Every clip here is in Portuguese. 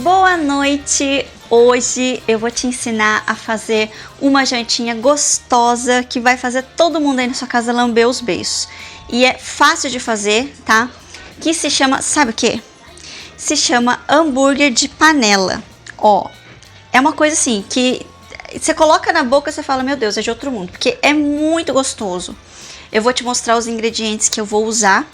Boa noite! Hoje eu vou te ensinar a fazer uma jantinha gostosa que vai fazer todo mundo aí na sua casa lamber os beijos. E é fácil de fazer, tá? Que se chama, sabe o que? Se chama hambúrguer de panela. Ó, é uma coisa assim que você coloca na boca e você fala, meu Deus, é de outro mundo, porque é muito gostoso. Eu vou te mostrar os ingredientes que eu vou usar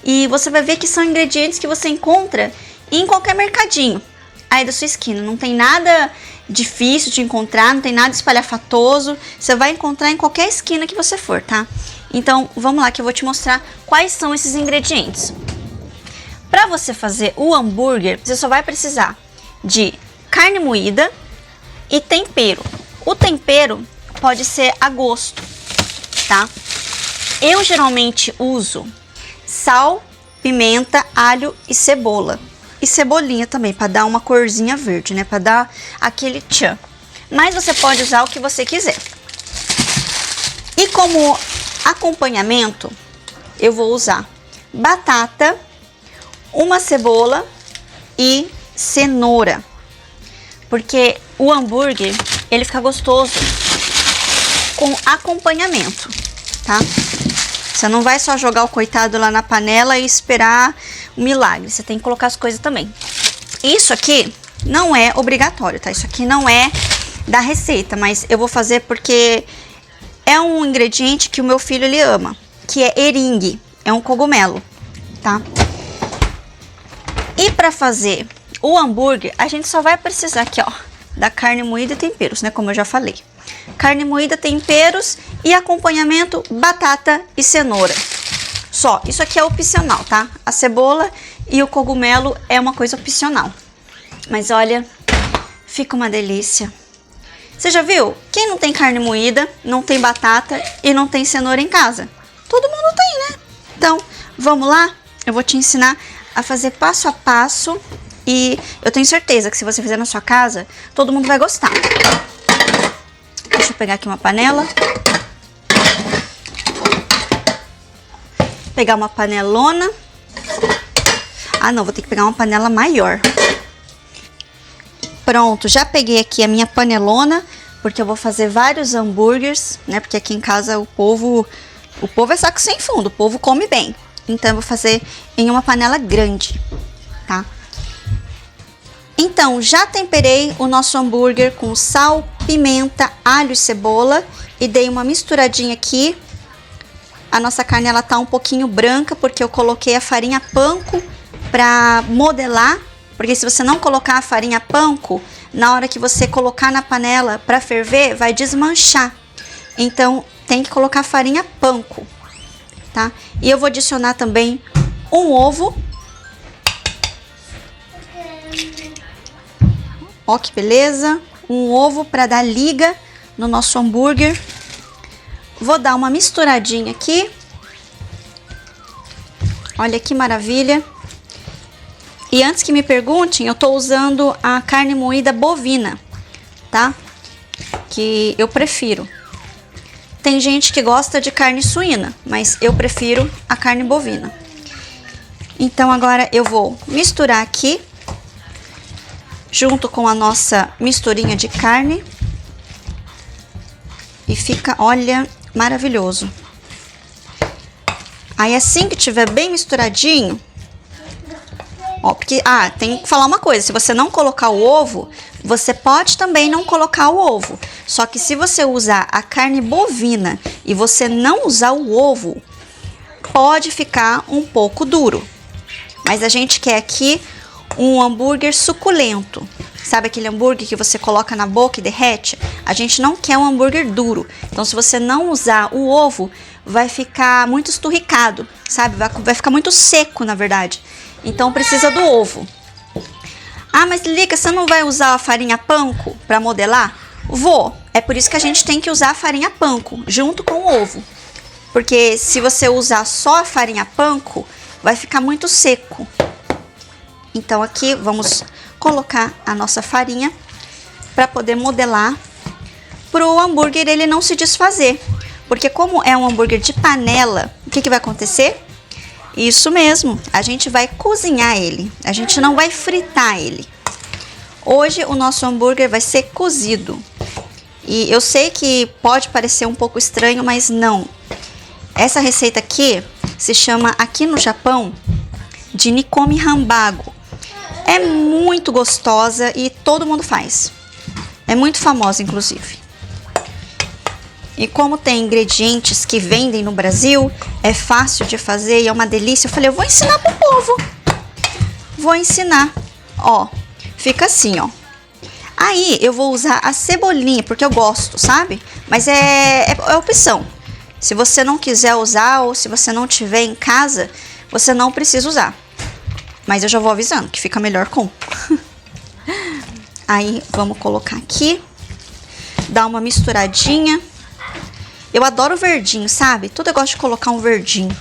e você vai ver que são ingredientes que você encontra em qualquer mercadinho aí da sua esquina. Não tem nada difícil de encontrar, não tem nada espalhafatoso. Você vai encontrar em qualquer esquina que você for, tá? Então, vamos lá que eu vou te mostrar quais são esses ingredientes. Para você fazer o hambúrguer, você só vai precisar de carne moída e tempero. O tempero pode ser a gosto, tá? Eu geralmente uso sal, pimenta, alho e cebola. E cebolinha também, para dar uma corzinha verde, né? Para dar aquele tchan. Mas você pode usar o que você quiser. E como acompanhamento, eu vou usar batata, uma cebola e cenoura. Porque o hambúrguer, ele fica gostoso com acompanhamento, tá? Você não vai só jogar o coitado lá na panela e esperar um milagre. Você tem que colocar as coisas também. Isso aqui não é obrigatório, tá? Isso aqui não é da receita, mas eu vou fazer porque é um ingrediente que o meu filho ele ama, que é eringue, é um cogumelo, tá? E para fazer o hambúrguer, a gente só vai precisar aqui, ó, da carne moída e temperos, né? Como eu já falei. Carne moída, temperos e acompanhamento, batata e cenoura. Só, isso aqui é opcional, tá? A cebola e o cogumelo é uma coisa opcional. Mas olha, fica uma delícia. Você já viu? Quem não tem carne moída, não tem batata e não tem cenoura em casa? Todo mundo tem, né? Então, vamos lá? Eu vou te ensinar a fazer passo a passo e eu tenho certeza que se você fizer na sua casa, todo mundo vai gostar. Deixa eu pegar aqui uma panela. Pegar uma panelona. Ah, não, vou ter que pegar uma panela maior. Pronto, já peguei aqui a minha panelona, porque eu vou fazer vários hambúrgueres, né? Porque aqui em casa o povo é saco sem fundo, o povo come bem. Então eu vou fazer em uma panela grande, tá? Então, já temperei o nosso hambúrguer com sal, pimenta, alho e cebola e dei uma misturadinha aqui. A nossa carne ela tá um pouquinho branca porque eu coloquei a farinha panko para modelar, porque se você não colocar a farinha panko, na hora que você colocar na panela para ferver, vai desmanchar. Então, tem que colocar farinha panko, tá? E eu vou adicionar também um ovo. Ó que beleza, um ovo para dar liga no nosso hambúrguer. Vou dar uma misturadinha aqui. Olha que maravilha. E antes que me perguntem, eu tô usando a carne moída bovina, tá? Que eu prefiro. Tem gente que gosta de carne suína, mas eu prefiro a carne bovina. Então agora eu vou misturar aqui junto com a nossa misturinha de carne. E fica, olha, maravilhoso. Aí assim que tiver bem misturadinho, ó, porque, tem que falar uma coisa, se você não colocar o ovo, você pode também não colocar o ovo. Só que se você usar a carne bovina e você não usar o ovo, pode ficar um pouco duro. Mas a gente quer aqui um hambúrguer suculento. Sabe aquele hambúrguer que você coloca na boca e derrete? A gente não quer um hambúrguer duro. Então, se você não usar o ovo, vai ficar muito esturricado, sabe? Vai ficar muito seco, na verdade. Então, precisa do ovo. Ah, mas Lilica, você não vai usar a farinha panko para modelar? Vou. É por isso que a gente tem que usar a farinha panko junto com o ovo. Porque se você usar só a farinha panko, vai ficar muito seco. Então aqui vamos colocar a nossa farinha para poder modelar para o hambúrguer ele não se desfazer. Porque como é um hambúrguer de panela, o que vai acontecer? Isso mesmo, a gente vai cozinhar ele, a gente não vai fritar ele. Hoje o nosso hambúrguer vai ser cozido. E eu sei que pode parecer um pouco estranho, mas não. Essa receita aqui se chama, aqui no Japão, de Nikomi Hambago. É muito gostosa e todo mundo faz. É muito famosa, inclusive. E como tem ingredientes que vendem no Brasil, é fácil de fazer e é uma delícia. Eu falei, eu vou ensinar pro povo. Vou ensinar. Ó, fica assim, ó. Aí eu vou usar a cebolinha, porque eu gosto, sabe? Mas é opção. Se você não quiser usar ou se você não tiver em casa, você não precisa usar. Mas eu já vou avisando que fica melhor com. Aí vamos colocar aqui. Dar uma misturadinha. Eu adoro verdinho, sabe? Tudo eu gosto de colocar um verdinho.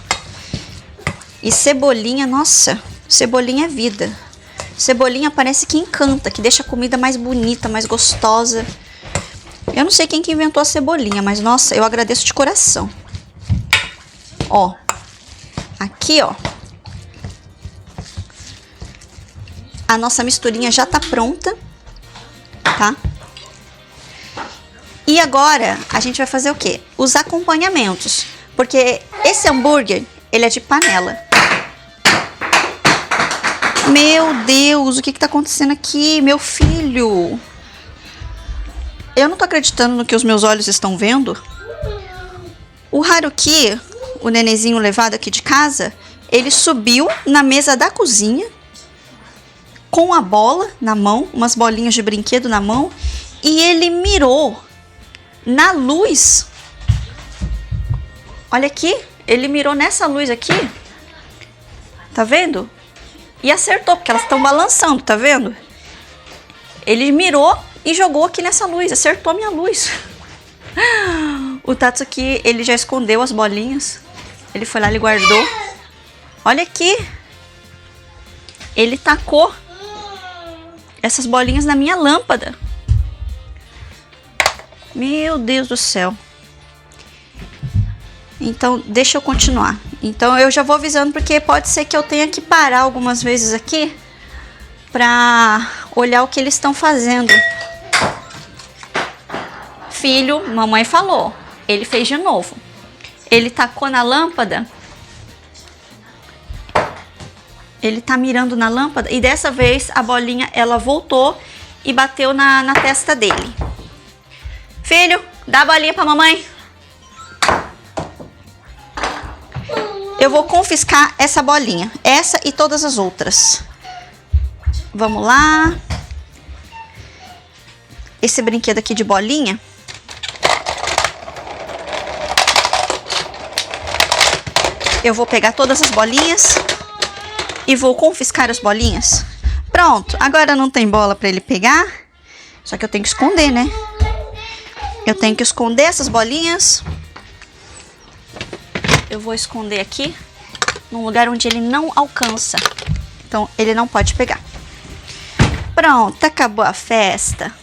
E cebolinha, nossa, cebolinha é vida. Cebolinha parece que encanta, que deixa a comida mais bonita, mais gostosa. Eu não sei quem que inventou a cebolinha, mas nossa, eu agradeço de coração. Ó, aqui ó, a nossa misturinha já tá pronta, tá? E agora a gente vai fazer o quê? Os acompanhamentos, porque esse hambúrguer, ele é de panela. Meu Deus, o que tá acontecendo aqui, meu filho? Eu não tô acreditando no que os meus olhos estão vendo. O Haruki, o nenenzinho levado aqui de casa, ele subiu na mesa da cozinha com a bola na mão, umas bolinhas de brinquedo na mão, e ele mirou na luz. Olha aqui, ele mirou nessa luz aqui. Tá vendo? E acertou, porque elas estão balançando, tá vendo? Ele mirou e jogou aqui nessa luz, acertou a minha luz. O Tatsuki, ele já escondeu as bolinhas. Ele foi lá, ele guardou. Olha aqui. Ele tacou essas bolinhas na minha lâmpada. Meu Deus do céu. Então, deixa eu continuar. Então, eu já vou avisando, porque pode ser que eu tenha que parar algumas vezes aqui pra olhar o que eles estão fazendo. Filho, mamãe falou. Ele fez de novo. Ele tacou na lâmpada. Ele tá mirando na lâmpada e dessa vez a bolinha, ela voltou e bateu na testa dele. Filho, dá a bolinha pra mamãe. Eu vou confiscar essa bolinha, essa e todas as outras. Vamos lá. Esse brinquedo aqui de bolinha. Eu vou pegar todas as bolinhas e vou confiscar as bolinhas. Pronto, agora não tem bola para ele pegar. Só que eu tenho que esconder, né? Eu tenho que esconder essas bolinhas. Eu vou esconder aqui, num lugar onde ele não alcança. Então, ele não pode pegar. Pronto, acabou a festa.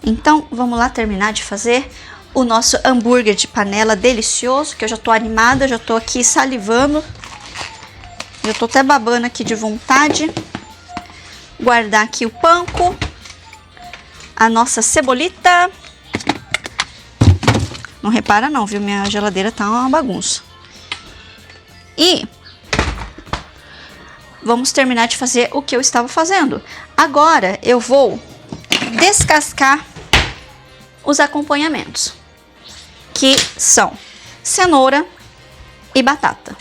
Então, vamos lá terminar de fazer o nosso hambúrguer de panela delicioso, que eu já tô animada, já tô aqui salivando. Já tô até babando aqui de vontade. Guardar aqui o panko. A nossa cebolita. Não repara não, viu? Minha geladeira tá uma bagunça. E vamos terminar de fazer o que eu estava fazendo. Agora eu vou descascar os acompanhamentos, que são cenoura e batata.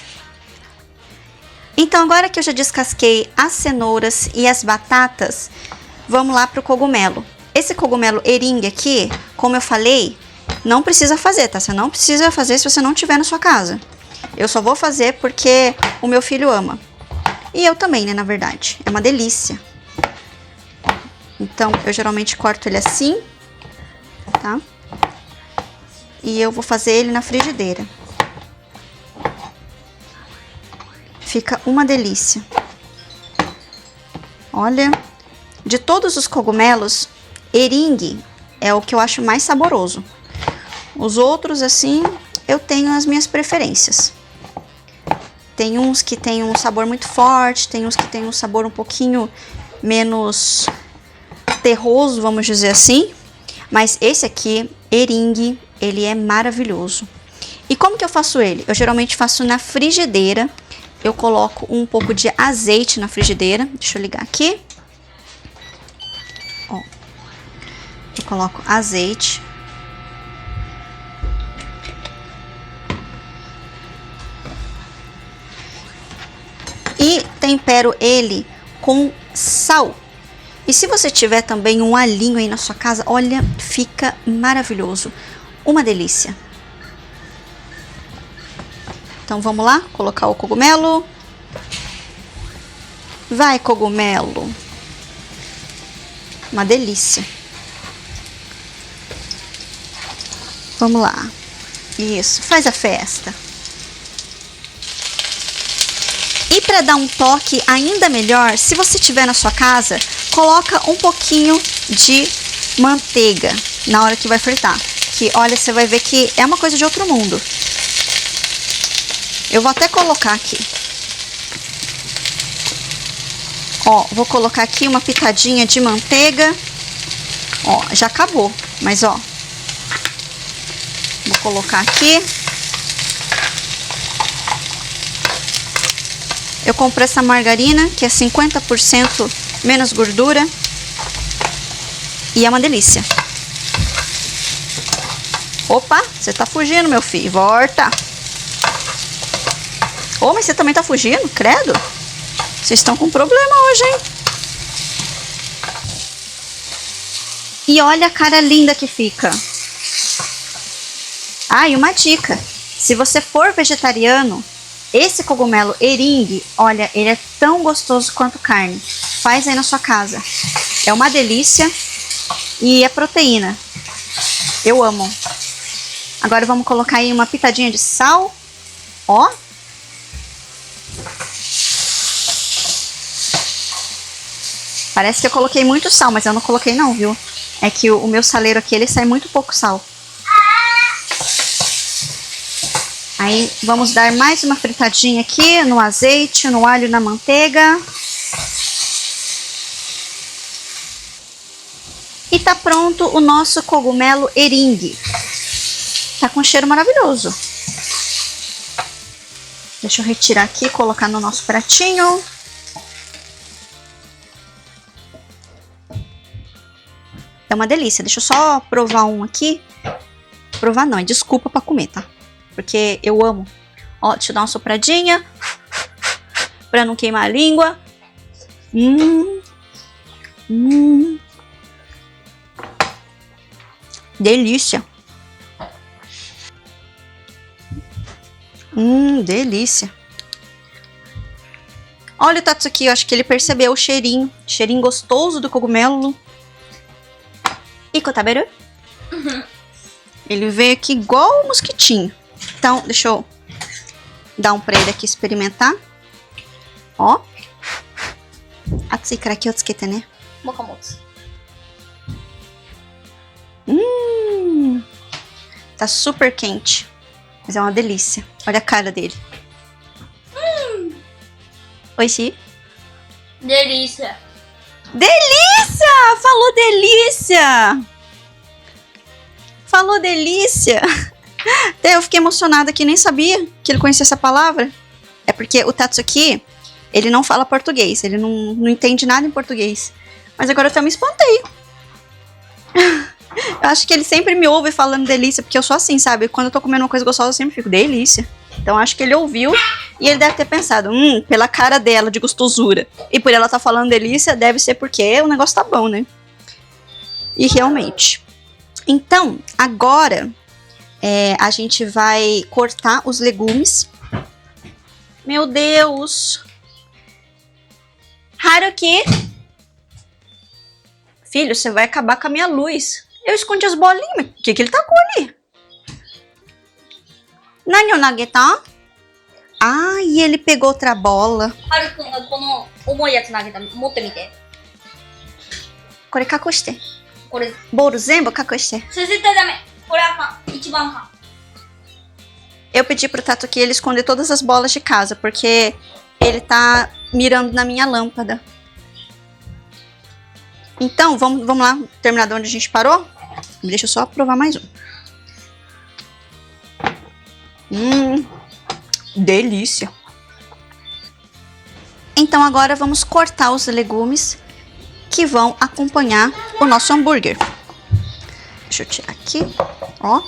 Então agora que eu já descasquei as cenouras e as batatas, vamos lá pro cogumelo. Esse cogumelo eringue aqui, como eu falei, não precisa fazer, tá? Você não precisa fazer se você não tiver na sua casa. Eu só vou fazer porque o meu filho ama. E eu também, né, na verdade. É uma delícia. Então, eu geralmente corto ele assim, tá? E eu vou fazer ele na frigideira. Fica uma delícia. Olha, de todos os cogumelos, eringue é o que eu acho mais saboroso. Os outros, assim, eu tenho as minhas preferências. Tem uns que tem um sabor muito forte, tem uns que tem um sabor um pouquinho menos terroso, vamos dizer assim. Mas esse aqui, eringue, ele é maravilhoso. E como que eu faço ele? Eu geralmente faço na frigideira. Eu coloco um pouco de azeite na frigideira. Deixa eu ligar aqui. Ó. Eu coloco azeite. E tempero ele com sal. E se você tiver também um alhinho aí na sua casa, olha, fica maravilhoso. Uma delícia. Então vamos lá, colocar o cogumelo. Vai, cogumelo. Uma delícia. Vamos lá. Isso, faz a festa. E para dar um toque ainda melhor, se você tiver na sua casa, coloca um pouquinho de manteiga na hora que vai fritar. Que olha, você vai ver que é uma coisa de outro mundo. Eu vou até colocar aqui. Ó, vou colocar aqui uma pitadinha de manteiga. Ó, já acabou, mas ó. Vou colocar aqui. Eu comprei essa margarina, que é 50% menos gordura. E é uma delícia. Opa, você tá fugindo, meu filho. Volta. Ô, mas você também tá fugindo? Credo. Vocês estão com problema hoje, hein? E olha a cara linda que fica. Ah, e uma dica. Se você for vegetariano, esse cogumelo eringue, olha, ele é tão gostoso quanto carne. Faz aí na sua casa. É uma delícia e é proteína. Eu amo. Agora vamos colocar aí uma pitadinha de sal. Ó. Parece que eu coloquei muito sal, mas eu não coloquei não, viu? É que o meu saleiro aqui, ele sai muito pouco sal. Aí vamos dar mais uma fritadinha aqui no azeite, no alho e na manteiga. E tá pronto o nosso cogumelo eringue. Tá com um cheiro maravilhoso. Deixa eu retirar aqui e colocar no nosso pratinho. É uma delícia. Deixa eu só provar um aqui. Provar não, é desculpa pra comer, tá? Porque eu amo. Ó, deixa eu dar uma sopradinha. Pra não queimar a língua. Delícia. Delícia. Olha o Tatsuki, eu acho que ele percebeu o cheirinho. Cheirinho gostoso do cogumelo. Ikotaberu? Ele veio aqui igual o mosquitinho. Então, deixa eu dar um pra ele aqui experimentar. Ó. Atsui kara ki o tsukete, né? Mokamotsu. Tá super quente. Mas é uma delícia. Olha a cara dele. Oishi? Delícia. Delícia! Falou delícia! Falou delícia! Até eu fiquei emocionada que nem sabia que ele conhecia essa palavra. É porque o Tatsuki, ele não fala português. Ele não entende nada em português. Mas agora eu até me espantei. Eu acho que ele sempre me ouve falando delícia, porque eu sou assim, sabe? Quando eu tô comendo uma coisa gostosa, eu sempre fico delícia. Então acho que ele ouviu e ele deve ter pensado, pela cara dela de gostosura e por ela tá falando delícia, deve ser porque o negócio tá bom, né? E realmente. Então, agora a gente vai cortar os legumes. Meu Deus! Haruki! Filho, você vai acabar com a minha luz. Eu escondi as bolinhas, mas o que ele tacou ali? Nani o nageta? Ah, e ele pegou outra bola. Haru-kun ga kono omoi yatsu nageta. Motte mite. Kore kakushite. Kore. Bouro zenbu kakushite. それ絶対ダメ。これあかん。一番あかん。 Eu pedi pro Tato aqui ele esconder todas as bolas de casa, porque ele tá mirando na minha lâmpada. Então, vamos lá terminar de onde a gente parou? Deixa eu só provar mais um. Delícia! Então agora vamos cortar os legumes que vão acompanhar o nosso hambúrguer. Deixa eu tirar aqui, ó.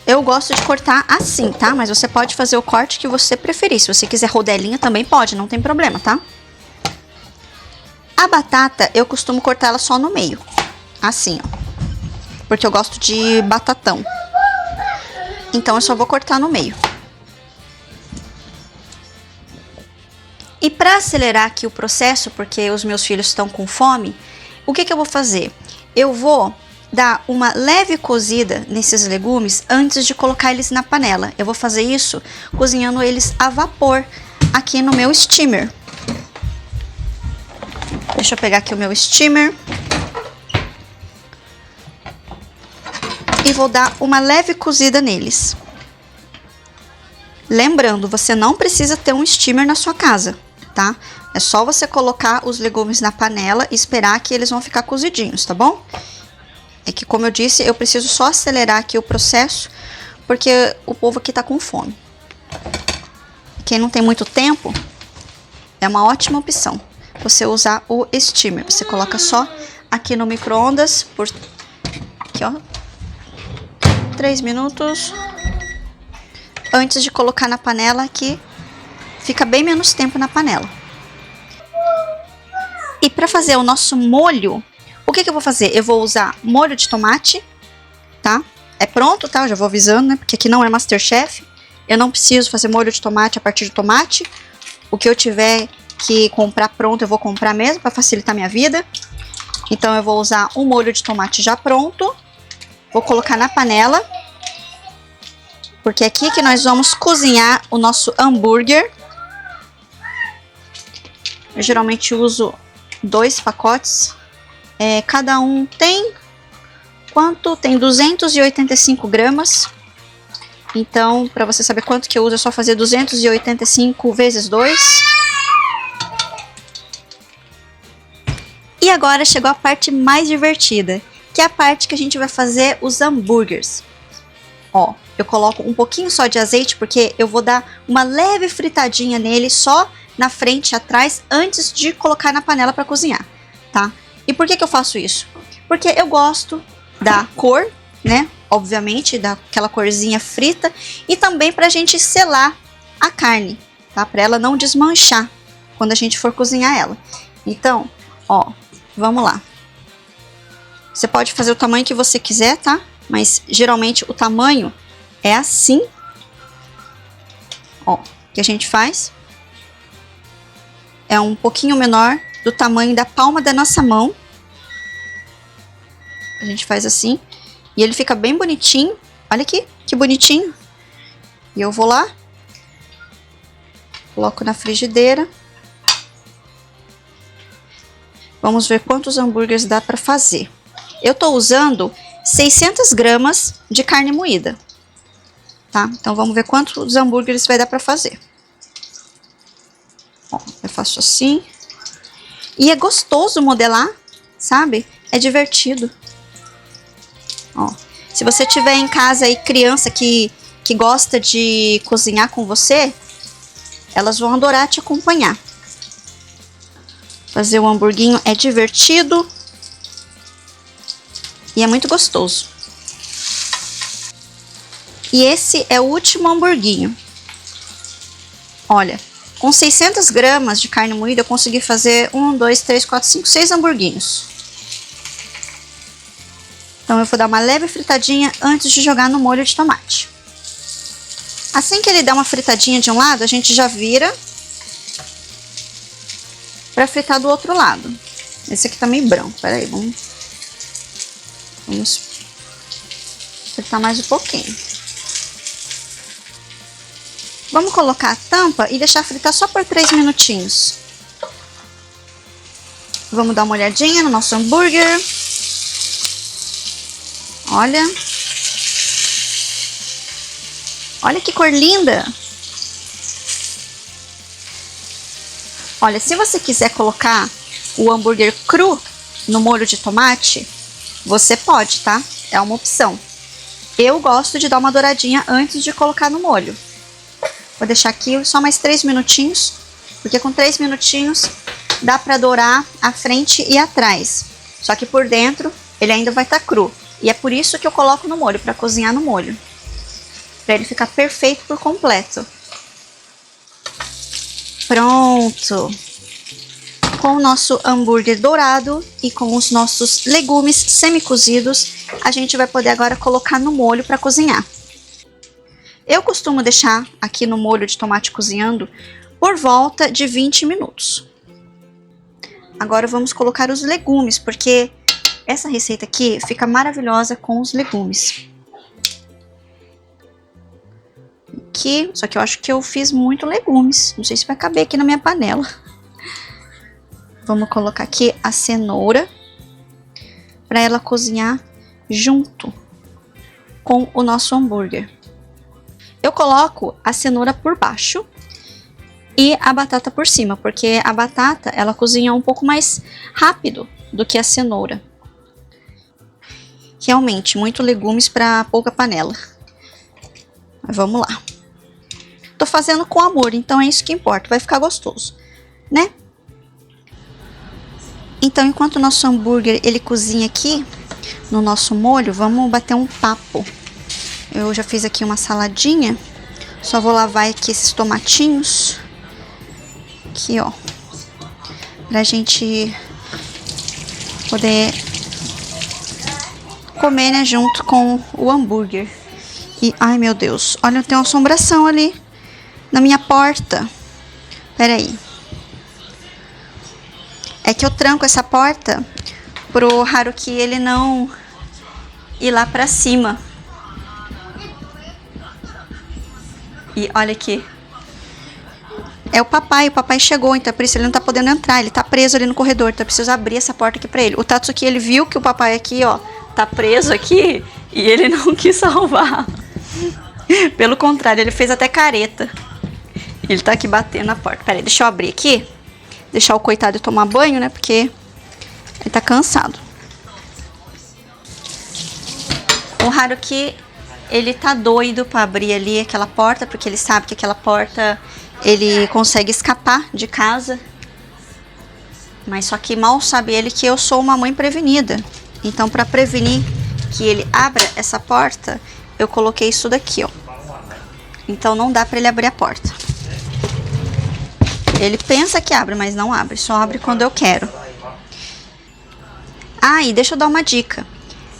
Eu gosto de cortar assim, tá? Mas você pode fazer o corte que você preferir. Se você quiser rodelinha também pode, não tem problema, tá? A batata, eu costumo cortar ela só no meio. Assim, ó. Porque eu gosto de batatão. Então eu só vou cortar no meio. E para acelerar aqui o processo, porque os meus filhos estão com fome, o que eu vou fazer? Eu vou dar uma leve cozida nesses legumes antes de colocar eles na panela. Eu vou fazer isso cozinhando eles a vapor aqui no meu steamer. Deixa eu pegar aqui o meu steamer. E vou dar uma leve cozida neles. Lembrando, você não precisa ter um steamer na sua casa, tá? É só você colocar os legumes na panela e esperar que eles vão ficar cozidinhos, tá bom? É que, como eu disse, eu preciso só acelerar aqui o processo, porque o povo aqui tá com fome. Quem não tem muito tempo, é uma ótima opção você usar o steamer. Você coloca só aqui no micro-ondas por aqui, ó, 3 minutos antes de colocar na panela, que fica bem menos tempo na panela. E para fazer o nosso molho, o que eu vou fazer? Eu vou usar molho de tomate, tá? É pronto, tá? Eu já vou avisando, né? Porque aqui não é MasterChef. Eu não preciso fazer molho de tomate a partir de tomate. O que eu tiver que comprar pronto, eu vou comprar mesmo, para facilitar minha vida. Então eu vou usar um molho de tomate já pronto. Vou colocar na panela. Porque é aqui que nós vamos cozinhar o nosso hambúrguer. Eu geralmente uso 2 pacotes. Cada um tem quanto? Tem 285 gramas. Então, para você saber quanto que eu uso, é só fazer 285 vezes 2. E agora chegou a parte mais divertida, que é a parte que a gente vai fazer os hambúrgueres. Ó, eu coloco um pouquinho só de azeite, porque eu vou dar uma leve fritadinha nele só na frente e atrás, antes de colocar na panela para cozinhar, tá? E por que eu faço isso? Porque eu gosto da cor, né? Obviamente, daquela corzinha frita. E também pra gente selar a carne, tá? Pra ela não desmanchar quando a gente for cozinhar ela. Então, ó, vamos lá. Você pode fazer o tamanho que você quiser, tá? Mas geralmente o tamanho é assim. Ó, que a gente faz. É um pouquinho menor do tamanho da palma da nossa mão. A gente faz assim. E ele fica bem bonitinho. Olha aqui, que bonitinho. E eu vou lá. Coloco na frigideira. Vamos ver quantos hambúrgueres dá para fazer. Eu tô usando 600 gramas de carne moída. Tá? Então vamos ver quantos hambúrgueres vai dar para fazer. Ó, eu faço assim. E é gostoso modelar, sabe? É divertido. Ó, se você tiver em casa aí criança que gosta de cozinhar com você, elas vão adorar te acompanhar. Fazer o hamburguinho é divertido e é muito gostoso. E esse é o último hamburguinho. Olha, com 600 gramas de carne moída eu consegui fazer 1, 2, 3, 4, 5, 6 hamburguinhos. Então eu vou dar uma leve fritadinha antes de jogar no molho de tomate. Assim que ele dá uma fritadinha de um lado, a gente já vira para fritar do outro lado. Esse aqui tá meio branco, peraí, vamos fritar mais um pouquinho. Vamos colocar a tampa e deixar fritar só por 3 minutinhos. Vamos dar uma olhadinha no nosso hambúrguer. Olha. Olha que cor linda. Olha, se você quiser colocar o hambúrguer cru no molho de tomate, você pode, tá? É uma opção. Eu gosto de dar uma douradinha antes de colocar no molho. Vou deixar aqui só mais 3 minutinhos, porque com 3 minutinhos dá pra dourar a frente e atrás. Só que por dentro ele ainda vai estar cru. E é por isso que eu coloco no molho, pra cozinhar no molho. Pra ele ficar perfeito por completo. Pronto! Com o nosso hambúrguer dourado e com os nossos legumes semi-cozidos, a gente vai poder agora colocar no molho para cozinhar. Eu costumo deixar aqui no molho de tomate cozinhando por volta de 20 minutos. Agora vamos colocar os legumes, porque essa receita aqui fica maravilhosa com os legumes. Aqui, só que eu acho que eu fiz muito legumes, não sei se vai caber aqui na minha panela. Vamos colocar aqui a cenoura para ela cozinhar junto com o nosso hambúrguer. Eu coloco a cenoura por baixo e a batata por cima, porque a batata ela cozinha um pouco mais rápido do que a cenoura. Realmente, muito legumes para pouca panela. Mas vamos lá. Tô fazendo com amor, então é isso que importa, vai ficar gostoso, né? Então, enquanto o nosso hambúrguer ele cozinha aqui no nosso molho, vamos bater um papo. Eu já fiz aqui uma saladinha, só vou lavar aqui esses tomatinhos. Aqui, ó, pra gente poder comer, né, junto com o hambúrguer. E, ai meu Deus, olha, tem uma assombração ali na minha porta. Pera aí. É que eu tranco essa porta pro Haruki ele não ir lá pra cima. E olha aqui. É o papai chegou, então por isso ele não tá podendo entrar, ele tá preso ali no corredor, então eu preciso abrir essa porta aqui pra ele. O Tatsuki, ele viu que o papai aqui, ó, tá preso aqui e ele não quis salvar. Pelo contrário, ele fez até careta. Ele tá aqui batendo na porta. Pera aí, deixa eu abrir aqui. Deixar o coitado tomar banho, né? Porque ele tá cansado. O Haruki, ele tá doido pra abrir ali aquela porta, porque ele sabe que aquela porta ele consegue escapar de casa. Mas só que mal sabe ele que eu sou uma mãe prevenida. Então, pra prevenir que ele abra essa porta, eu coloquei isso daqui, ó. Então não dá pra ele abrir a porta. Ele pensa que abre, mas não abre. Só abre quando eu quero. Ah, e deixa eu dar uma dica.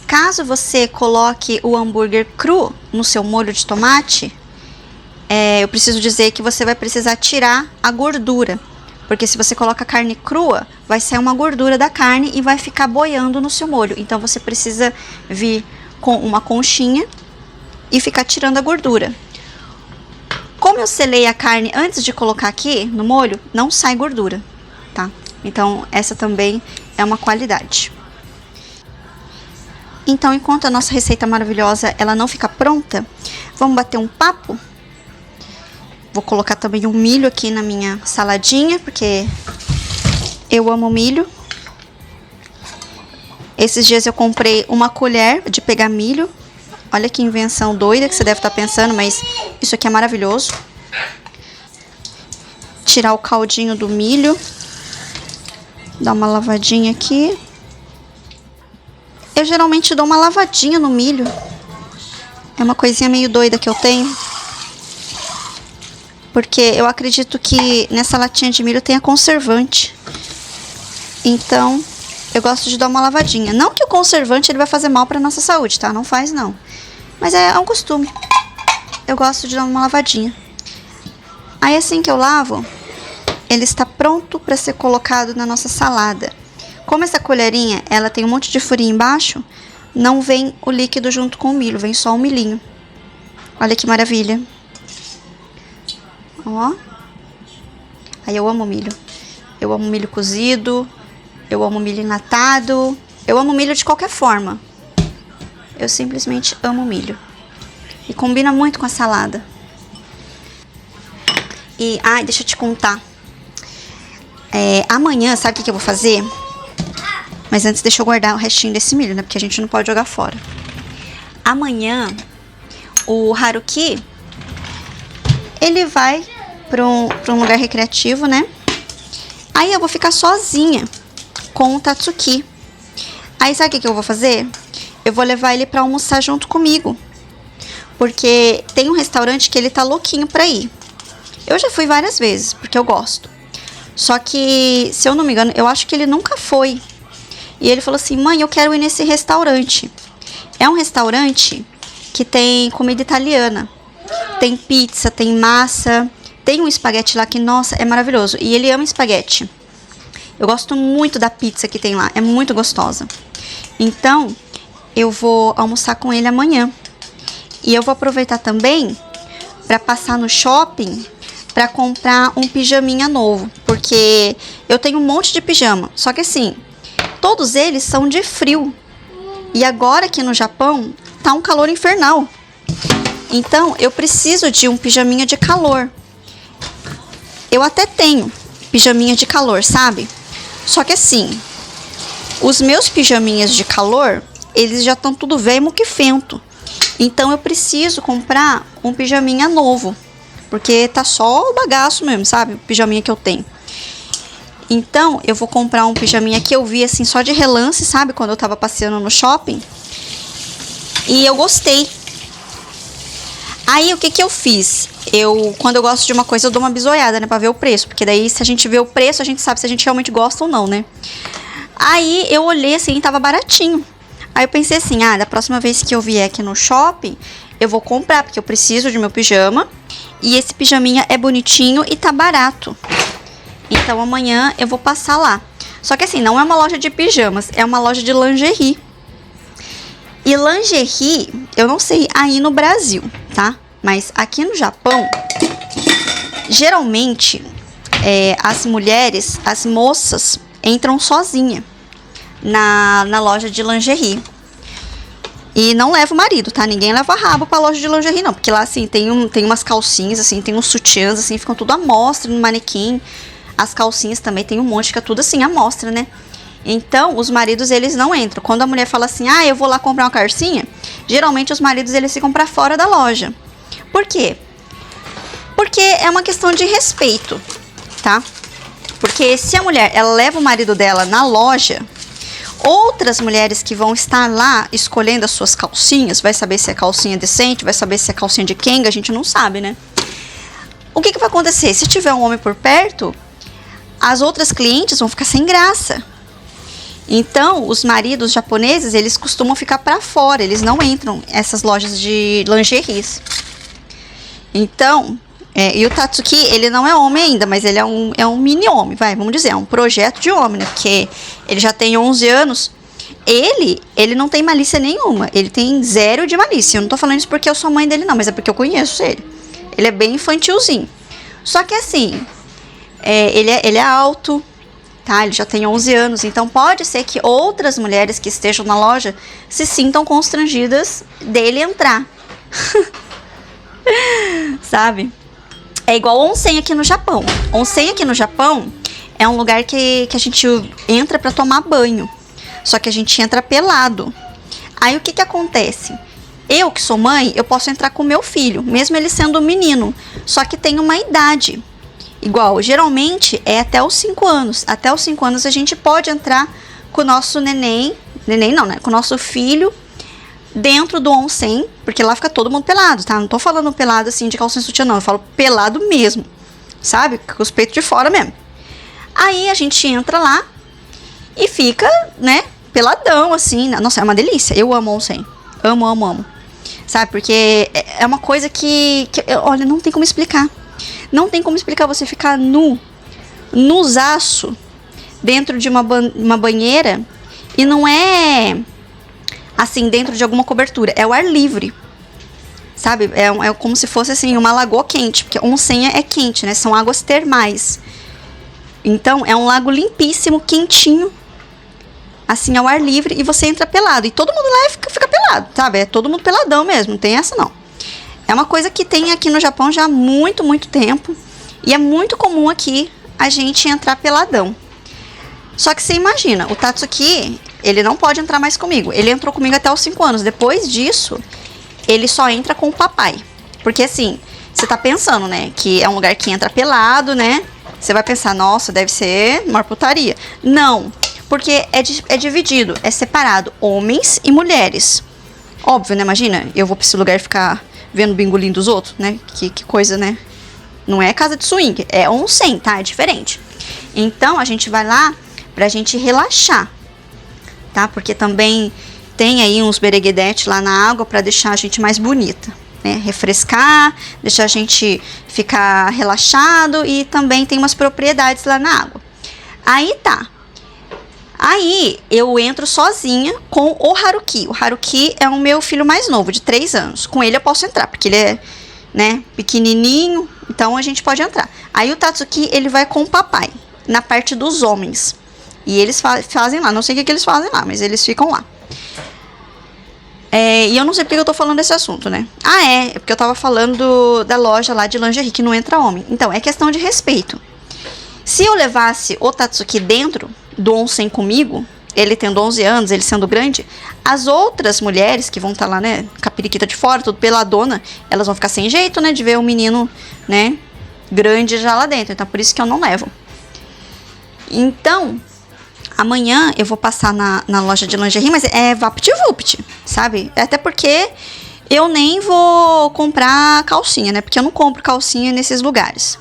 Caso você coloque o hambúrguer cru no seu molho de tomate, eu preciso dizer que você vai precisar tirar a gordura. Porque se você coloca a carne crua, vai sair uma gordura da carne e vai ficar boiando no seu molho. Então você precisa vir com uma conchinha e ficar tirando a gordura. Como eu selei a carne antes de colocar aqui no molho, não sai gordura, tá? Então, essa também é uma qualidade. Então, enquanto a nossa receita maravilhosa, ela não fica pronta, vamos bater um papo. Vou colocar também um milho aqui na minha saladinha, porque eu amo milho. Esses dias eu comprei uma colher de pegar milho. Olha que invenção doida que você deve estar pensando, mas isso aqui é maravilhoso. Tirar o caldinho do milho. Dar uma lavadinha aqui. Eu geralmente dou uma lavadinha no milho. É uma coisinha meio doida que eu tenho. Porque eu acredito que nessa latinha de milho tenha conservante. Então, eu gosto de dar uma lavadinha. Não que o conservante ele vai fazer mal para nossa saúde, tá? Não faz, não. Mas é um costume. Eu gosto de dar uma lavadinha. Aí assim que eu lavo, ele está pronto para ser colocado na nossa salada. Como essa colherinha, ela tem um monte de furinho embaixo, não vem o líquido junto com o milho, vem só o milhinho. Olha que maravilha. Ó. Aí eu amo milho. Eu amo milho cozido. eu amo milho enlatado, eu amo milho de qualquer forma. Eu simplesmente amo milho. E combina muito com a salada. E, deixa eu te contar. Amanhã, sabe o que eu vou fazer? Mas antes deixa eu guardar o restinho desse milho, né? Porque a gente não pode jogar fora. Amanhã, o Haruki, ele vai pra um lugar recreativo, né? Aí eu vou ficar sozinha com o Tatsuki. Aí sabe o que eu vou fazer? Eu vou levar ele pra almoçar junto comigo. Porque tem um restaurante que ele tá louquinho pra ir. Eu já fui várias vezes, porque eu gosto. Só que, se eu não me engano, eu acho que ele nunca foi. E ele falou assim, mãe, eu quero ir nesse restaurante. É um restaurante que tem comida italiana. Tem pizza, tem massa, tem um espaguete lá que, nossa, é maravilhoso. E ele ama espaguete. Eu gosto muito da pizza que tem lá, é muito gostosa. Então, eu vou almoçar com ele amanhã. E eu vou aproveitar também para passar no shopping para comprar um pijaminha novo. Porque eu tenho um monte de pijama, só que assim, todos eles são de frio. E agora aqui no Japão, tá um calor infernal. Então, eu preciso de um pijaminha de calor. Eu até tenho pijaminha de calor, sabe? Só que assim, os meus pijaminhas de calor, eles já estão tudo velho moquifento. Então, eu preciso comprar um pijaminha novo. Porque tá só o bagaço mesmo, sabe? O pijaminha que eu tenho. Então, eu vou comprar um pijaminha que eu vi assim só de relance, sabe? Quando eu tava passeando no shopping. E eu gostei. Aí, o que eu fiz? Quando eu gosto de uma coisa, eu dou uma bisoiada, né? Pra ver o preço. Porque daí, se a gente vê o preço, a gente sabe se a gente realmente gosta ou não, né? Aí, eu olhei assim, tava baratinho. Aí, eu pensei assim, da próxima vez que eu vier aqui no shopping, eu vou comprar, porque eu preciso de meu pijama. E esse pijaminha é bonitinho e tá barato. Então, amanhã eu vou passar lá. Só que assim, não é uma loja de pijamas, é uma loja de lingerie. E lingerie, eu não sei aí no Brasil, tá? Mas aqui no Japão, geralmente, as mulheres, as moças, entram sozinha na loja de lingerie. E não leva o marido, tá? Ninguém leva rabo pra loja de lingerie, não. Porque lá, assim, tem umas calcinhas, assim, tem uns sutiãs, assim, ficam tudo à mostra no manequim. As calcinhas também tem um monte, fica tudo assim, à mostra, né? Então, os maridos, eles não entram. Quando a mulher fala assim, eu vou lá comprar uma calcinha, geralmente os maridos, eles ficam pra fora da loja. Por quê? Porque é uma questão de respeito, tá? Porque se a mulher, ela leva o marido dela na loja, outras mulheres que vão estar lá escolhendo as suas calcinhas, vai saber se é calcinha decente, vai saber se é calcinha de Kenga, a gente não sabe, né? O que vai acontecer? Se tiver um homem por perto, as outras clientes vão ficar sem graça. Então, os maridos japoneses, eles costumam ficar para fora, eles não entram nessas lojas de lingeries. Então, e o Tatsuki, ele não é homem ainda, mas ele é um mini homem, vamos dizer, é um projeto de homem, né? Porque ele já tem 11 anos. Ele não tem malícia nenhuma, ele tem zero de malícia. Eu não tô falando isso porque eu sou mãe dele, não, mas é porque eu conheço ele. Ele é bem infantilzinho. Só que assim, ele é alto, tá? Ele já tem 11 anos, então pode ser que outras mulheres que estejam na loja se sintam constrangidas dele entrar. Sabe? É igual onsen aqui no Japão. Onsen aqui no Japão é um lugar que a gente entra pra tomar banho. Só que a gente entra pelado. Aí o que acontece? Eu que sou mãe, eu posso entrar com meu filho, mesmo ele sendo um menino. Só que tem uma idade. Igual, geralmente é até os 5 anos. Até os 5 anos a gente pode entrar com o nosso neném não, né? Com o nosso filho dentro do onsen, porque lá fica todo mundo pelado, tá? Não tô falando pelado assim de calcinha sutiã, não. Eu falo pelado mesmo, sabe? Com os peitos de fora mesmo. Aí a gente entra lá e fica, né? Peladão, assim. Nossa, é uma delícia. Eu amo onsen. Amo, amo, amo. Sabe? Porque é uma coisa que olha, não tem como explicar. Não tem como explicar você ficar nuzaço, dentro de uma banheira, e não é assim, dentro de alguma cobertura, é o ar livre, sabe? É como se fosse assim, uma lagoa quente, porque onsen é quente, né? São águas termais. Então, é um lago limpíssimo, quentinho, assim, ao ar livre, e você entra pelado. E todo mundo lá fica pelado, sabe? É todo mundo peladão mesmo, não tem essa não. É uma coisa que tem aqui no Japão já há muito, muito tempo. E é muito comum aqui a gente entrar peladão. Só que você imagina, o Tatsuki, ele não pode entrar mais comigo. Ele entrou comigo até os 5 anos. Depois disso, ele só entra com o papai. Porque assim, você tá pensando, né, que é um lugar que entra pelado, né? Você vai pensar, nossa, deve ser uma putaria. Não, porque é dividido, é separado, homens e mulheres. Óbvio, né, imagina, eu vou pra esse lugar ficar vendo o bingolim dos outros, né? Que coisa, né? Não é casa de swing, é onsen, tá? É diferente. Então, a gente vai lá pra gente relaxar, tá? Porque também tem aí uns bereguedete lá na água pra deixar a gente mais bonita, né? Refrescar, deixar a gente ficar relaxado e também tem umas propriedades lá na água. Aí tá. Aí eu entro sozinha com o Haruki. O Haruki é o meu filho mais novo, de 3 anos. Com ele eu posso entrar, porque ele é, né, pequenininho, então a gente pode entrar. Aí o Tatsuki, ele vai com o papai, na parte dos homens. E eles fazem lá, não sei o que eles fazem lá, mas eles ficam lá. E eu não sei porque eu tô falando desse assunto, né? É porque eu tava falando da loja lá de lingerie, que não entra homem. Então, é questão de respeito. Se eu levasse o Tatsuki dentro do onsen comigo, ele tendo 11 anos, ele sendo grande, as outras mulheres que vão estar lá, né, com a periquita de fora, tudo peladona, elas vão ficar sem jeito, né, de ver o menino, né, grande já lá dentro. Então, por isso que eu não levo. Então, amanhã eu vou passar na loja de lingerie, mas é vapt-vupt, sabe? Até porque eu nem vou comprar calcinha, né, porque eu não compro calcinha nesses lugares,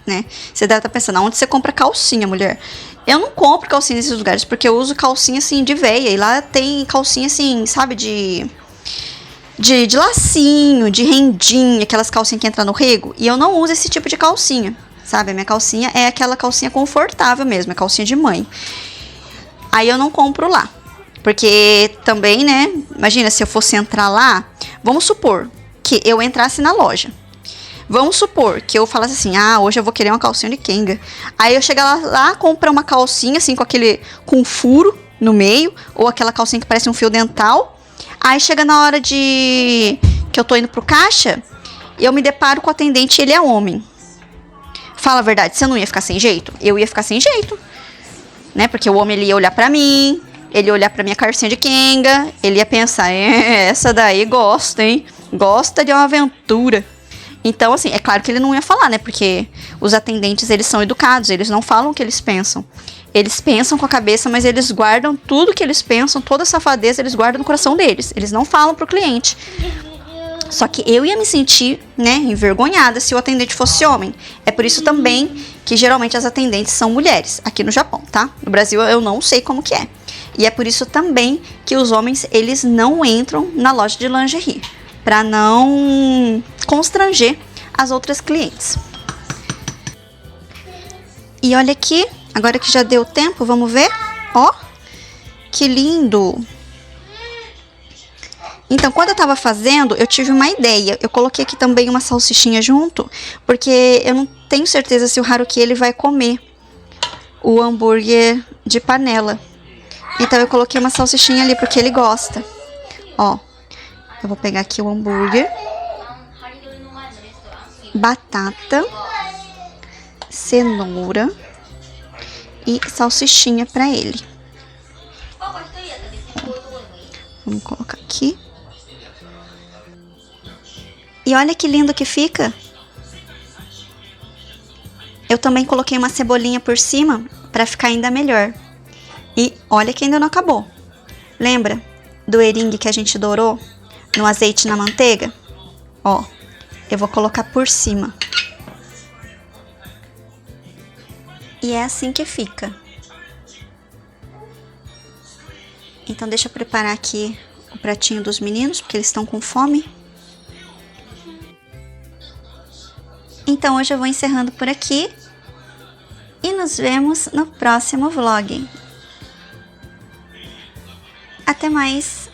né? Você deve estar pensando, aonde você compra calcinha, mulher? Eu não compro calcinha nesses lugares, porque eu uso calcinha, assim, de veia. E lá tem calcinha, assim, sabe, de lacinho, de rendinha, aquelas calcinhas que entram no rego. E eu não uso esse tipo de calcinha, sabe? A minha calcinha é aquela calcinha confortável mesmo, é calcinha de mãe. Aí eu não compro lá. Porque também, né, imagina se eu fosse entrar lá, vamos supor que eu entrasse na loja. Vamos supor que eu falasse assim, hoje eu vou querer uma calcinha de Kenga. Aí eu chegar lá comprar uma calcinha, assim, com furo no meio, ou aquela calcinha que parece um fio dental. Aí chega na hora que eu tô indo pro caixa, eu me deparo com o atendente e ele é homem. Fala a verdade, você não ia ficar sem jeito? Eu ia ficar sem jeito, né? Porque o homem, ele ia olhar pra mim, ele ia olhar pra minha calcinha de Kenga, ele ia pensar, essa daí gosta, hein? Gosta de uma aventura. Então, assim, é claro que ele não ia falar, né? Porque os atendentes, eles são educados, eles não falam o que eles pensam. Eles pensam com a cabeça, mas eles guardam tudo que eles pensam, toda a safadeza, eles guardam no coração deles. Eles não falam pro cliente. Só que eu ia me sentir, né, envergonhada se o atendente fosse homem. É por isso também que geralmente as atendentes são mulheres, aqui no Japão, tá? No Brasil eu não sei como que é. E é por isso também que os homens, eles não entram na loja de lingerie, para não constranger as outras clientes. E olha aqui, agora que já deu tempo, vamos ver? Ó, que lindo! Então, quando eu tava fazendo, eu tive uma ideia. Eu coloquei aqui também uma salsichinha junto, porque eu não tenho certeza se o Haruki, ele vai comer o hambúrguer de panela. Então, eu coloquei uma salsichinha ali, porque ele gosta. Ó. Eu vou pegar aqui o hambúrguer, batata, cenoura e salsichinha para ele. Vamos colocar aqui. E olha que lindo que fica. Eu também coloquei uma cebolinha por cima para ficar ainda melhor. E olha que ainda não acabou. Lembra do eringue que a gente dourou no azeite e na manteiga? Ó, eu vou colocar por cima. E é assim que fica. Então deixa eu preparar aqui o pratinho dos meninos, porque eles estão com fome. Então hoje eu vou encerrando por aqui. E nos vemos no próximo vlog. Até mais!